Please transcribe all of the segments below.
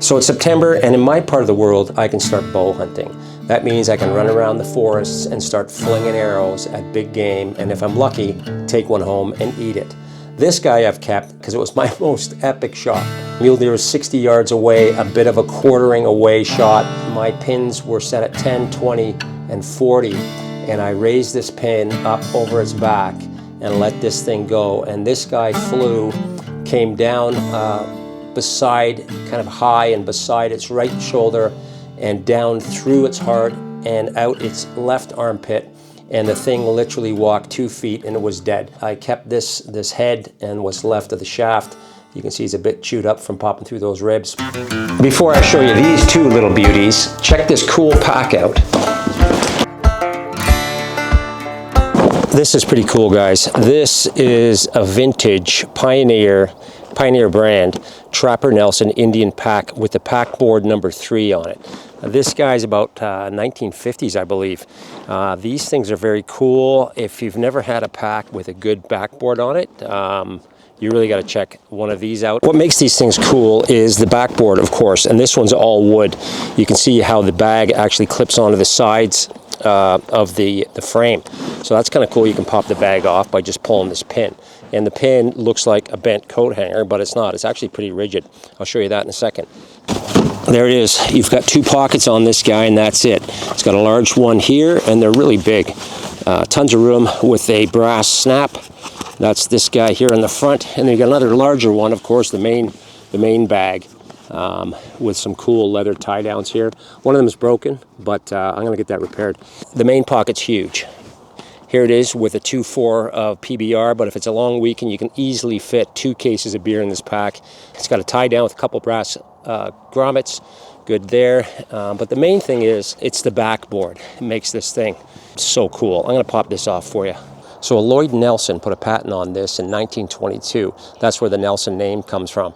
So it's September, and in my part of the world, I can start bow hunting. That means I can run around the forests and start flinging arrows at big game, and if I'm lucky, take one home and eat it. This guy I've kept because it was my most epic shot. Mule deer was 60 yards away, a bit of a quartering away shot. My pins were set at 10, 20, and 40, and I raised this pin up over its back and let this thing go. And this guy flew, came down beside, kind of high and beside its right shoulder, and down through its heart and out its left armpit, and the thing literally walked 2 feet and it was dead. I kept this head and what's left of the shaft. You can see it's a bit chewed up from popping through those ribs. Before I show you these two little beauties, check this cool pack out. This is pretty cool, guys. This is a vintage Pioneer brand Trapper Nelson Indian pack with the pack board number 3 on it. This guy's about 1950s, I believe. These things are very cool. If you've never had a pack with a good backboard on it, you really got to check one of these out. What makes these things cool is the backboard, of course, and this one's all wood. You can see how the bag actually clips onto the sides of the frame. So that's kind of cool. You can pop the bag off by just pulling this pin. And the pin looks like a bent coat hanger, but it's not. It's actually pretty rigid. I'll show you that in a second. There it is. You've got 2 pockets on this guy, and that's it. It's got a large one here, and they're really big. Tons of room with a brass snap. That's this guy here in the front. And then you got another larger one, of course, the main bag. With some cool leather tie downs here. One of them is broken, but I'm going to get that repaired. The main pocket's huge. Here it is with a 2.4 of PBR, but if it's a long weekend, you can easily fit 2 cases of beer in this pack. It's got a tie down with a couple brass grommets, good there. But the main thing is, it's the backboard. It makes this thing so cool. I'm going to pop this off for you. So Lloyd Nelson put a patent on this in 1922. That's where the Nelson name comes from.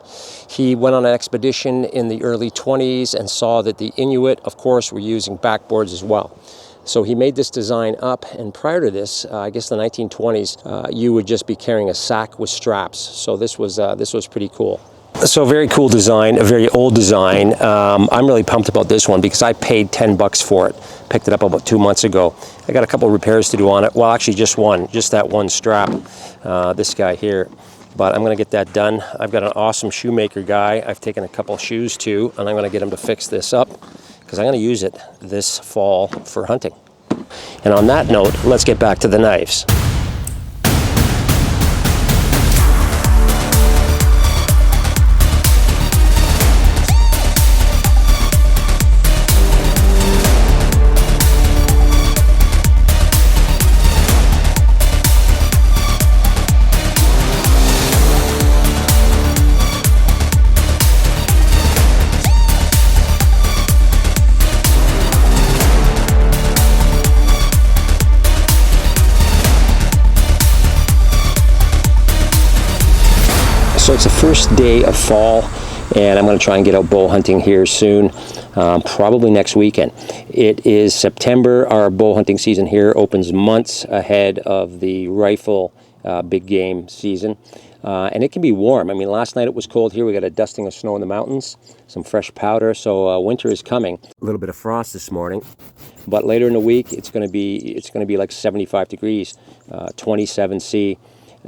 He went on an expedition in the early 20s and saw that the Inuit, of course, were using backboards as well. So he made this design up, and prior to this, I guess the 1920s, you would just be carrying a sack with straps. So this was pretty cool. So very cool design, a very old design. I'm really pumped about this one because I paid 10 bucks for it. Picked it up about 2 months ago. I got a couple repairs to do on it. Well, actually just that one strap, this guy here. But I'm going to get that done. I've got an awesome shoemaker guy I've taken a couple shoes to, and I'm going to get him to fix this up because I'm going to use it this fall for hunting. And on that note, let's get back to the knives. So it's the first day of fall, and I'm going to try and get out bow hunting here soon, probably next weekend. It is September. Our bow hunting season here opens months ahead of the rifle big game season, and it can be warm. I mean, last night it was cold here. We got a dusting of snow in the mountains, some fresh powder, so winter is coming. A little bit of frost this morning, but later in the week it's going to be like 75 degrees, 27 C.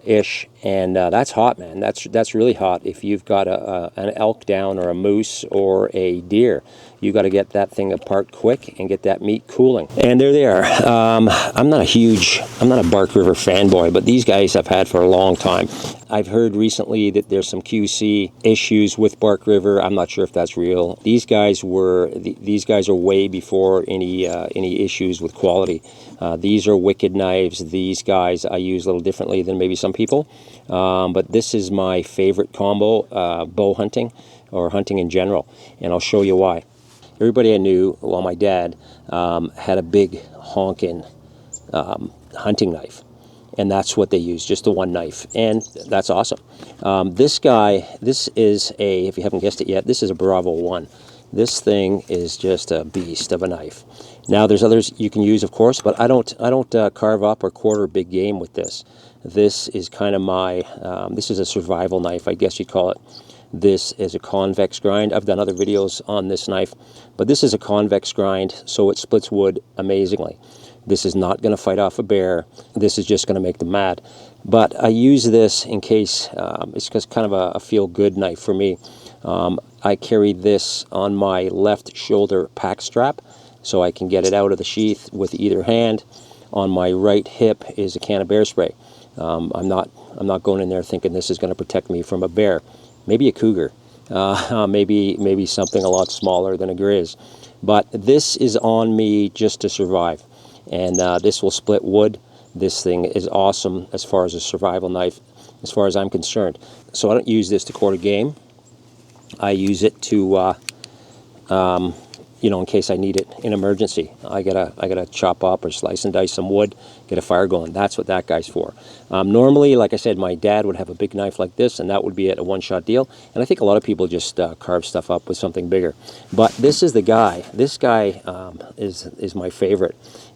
Ish, and that's hot, man. That's really hot. If you've got an elk down or a moose or a deer, you got to get that thing apart quick and get that meat cooling. And there they are. I'm not a Bark River fanboy, but these guys I've had for a long time. I've heard recently that there's some QC issues with Bark River. I'm not sure if that's real. These guys are way before any issues with quality. These are wicked knives. These guys I use a little differently than maybe some people, but this is my favorite combo, bow hunting or hunting in general, and I'll show you why. Everybody I knew, well, my dad had a big honkin' hunting knife, and that's what they use, just the one knife, and that's awesome. This is if you haven't guessed it yet, this is a Bravo 1. This thing is just a beast of a knife. Now there's others you can use, of course, but I don't carve up or quarter big game with this. This is kind of my, this is a survival knife, I guess you'd call it. This is a convex grind. I've done other videos on this knife, but this is a convex grind, so it splits wood amazingly. This is not going to fight off a bear. This is just going to make them mad. But I use this in case, it's just kind of a feel-good knife for me. I carry this on my left shoulder pack strap, so I can get it out of the sheath with either hand. On my right hip is a can of bear spray. I'm not going in there thinking this is going to protect me from a bear. Maybe a cougar. Maybe something a lot smaller than a grizz. But this is on me just to survive. And this will split wood. This thing is awesome as far as a survival knife, as far as I'm concerned. So I don't use this to quarter game. I use it to, you know, in case I need it in emergency. I gotta chop up or slice and dice some wood, get a fire going. That's what that guy's for. Normally, like I said, my dad would have a big knife like this, and that would be a one-shot deal. And I think a lot of people just carve stuff up with something bigger. But this is the guy. This guy is my favorite.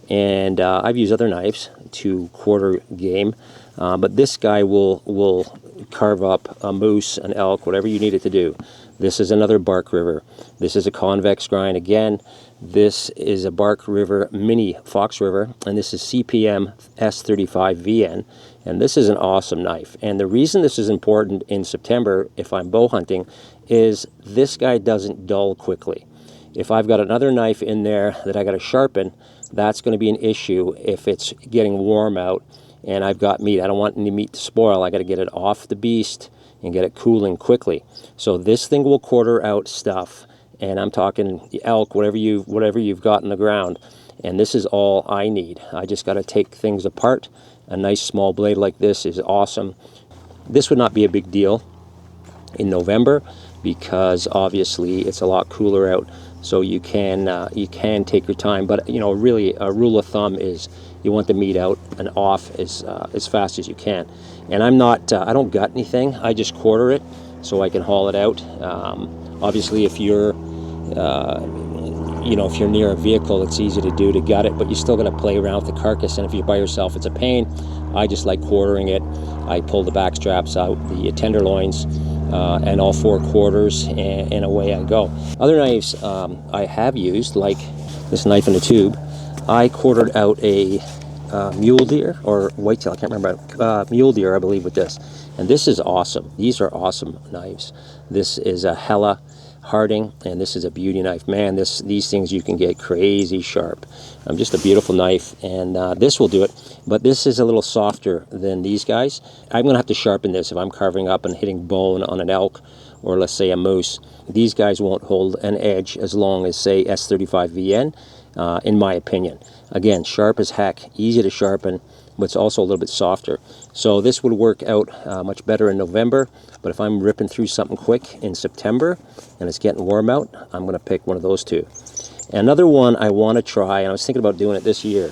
And I've used other knives to quarter game, but this guy will carve up a moose, an elk, whatever you need it to do. This is another Bark River. This is a convex grind again. This is a Bark River Mini Fox River, and this is CPM S35VN, and this is an awesome knife. And the reason this is important in September, if I'm bow hunting, is this guy doesn't dull quickly. If I've got another knife in there that I got to sharpen, that's going to be an issue if it's getting warm out and I've got meat. I don't want any meat to spoil. I got to get it off the beast and get it cooling quickly. So this thing will quarter out stuff, and I'm talking elk, whatever you've got in the ground. And this is all I need. I just got to take things apart. A nice small blade like this is awesome. This would not be a big deal in November because obviously it's a lot cooler out. So you can take your time, but you know, really a rule of thumb is you want the meat out and off as fast as you can. And I'm not, I don't gut anything. I just quarter it so I can haul it out. Obviously, if you're, you know, if you're near a vehicle, it's easy to do to gut it, but you're still going to play around with the carcass. And if you're by yourself, it's a pain. I just like quartering it. I pull the back straps out, the tenderloins, and all 4 quarters, and away I go. Other knives I have used, like this knife in a tube, I quartered out a mule deer or whitetail, I can't remember, mule deer I believe with this. And this is awesome. These are awesome knives. This is a Hella Harding, and this is a beauty knife. Man, these things you can get crazy sharp. Just a beautiful knife, and this will do it. But this is a little softer than these guys. I'm going to have to sharpen this if I'm carving up and hitting bone on an elk or let's say a moose. These guys won't hold an edge as long as, say, S35VN, in my opinion. Again, sharp as heck, easy to sharpen, but it's also a little bit softer. So this would work out much better in November, but if I'm ripping through something quick in September and it's getting warm out, I'm going to pick one of those two. Another one I want to try, and I was thinking about doing it this year,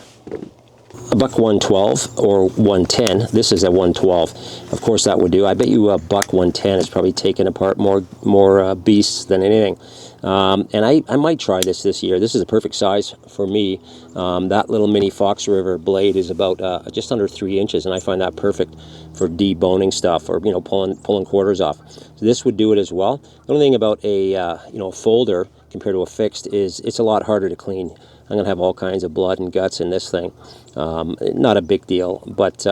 a buck 112 or 110. This is a 112. Of course that would do. I bet you a buck 110 is probably taking apart more beasts than anything. And I might try this year. This is a perfect size for me. That little mini Fox River blade is about just under 3 inches, and I find that perfect for deboning stuff or, you know, pulling quarters off. So this would do it as well. The only thing about a you know, folder compared to a fixed is it's a lot harder to clean. I'm going to have all kinds of blood and guts in this thing. Not a big deal, but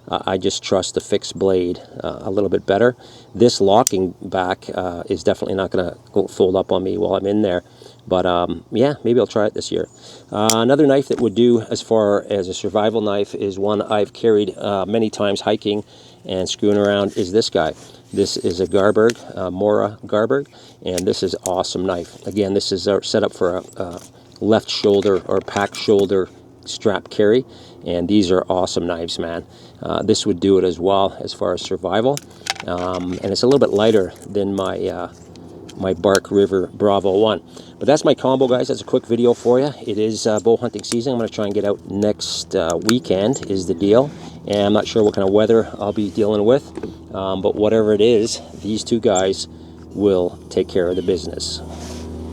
I just trust the fixed blade a little bit better. This locking back is definitely not going to fold up on me while I'm in there. But yeah, maybe I'll try it this year. Another knife that would do as far as a survival knife is one I've carried many times hiking and screwing around is this guy. This is a Garberg, Mora Garberg, and this is an awesome knife. Again, this is set up for a left shoulder or pack shoulder strap carry, and these are awesome knives, man. This would do it as well as far as survival, and it's a little bit lighter than my my Bark River Bravo 1. But that's my combo, guys. That's a quick video for you. It is bow hunting season. I'm going to try and get out next weekend is the deal, and I'm not sure what kind of weather I'll be dealing with, but whatever it is, these two guys will take care of the business.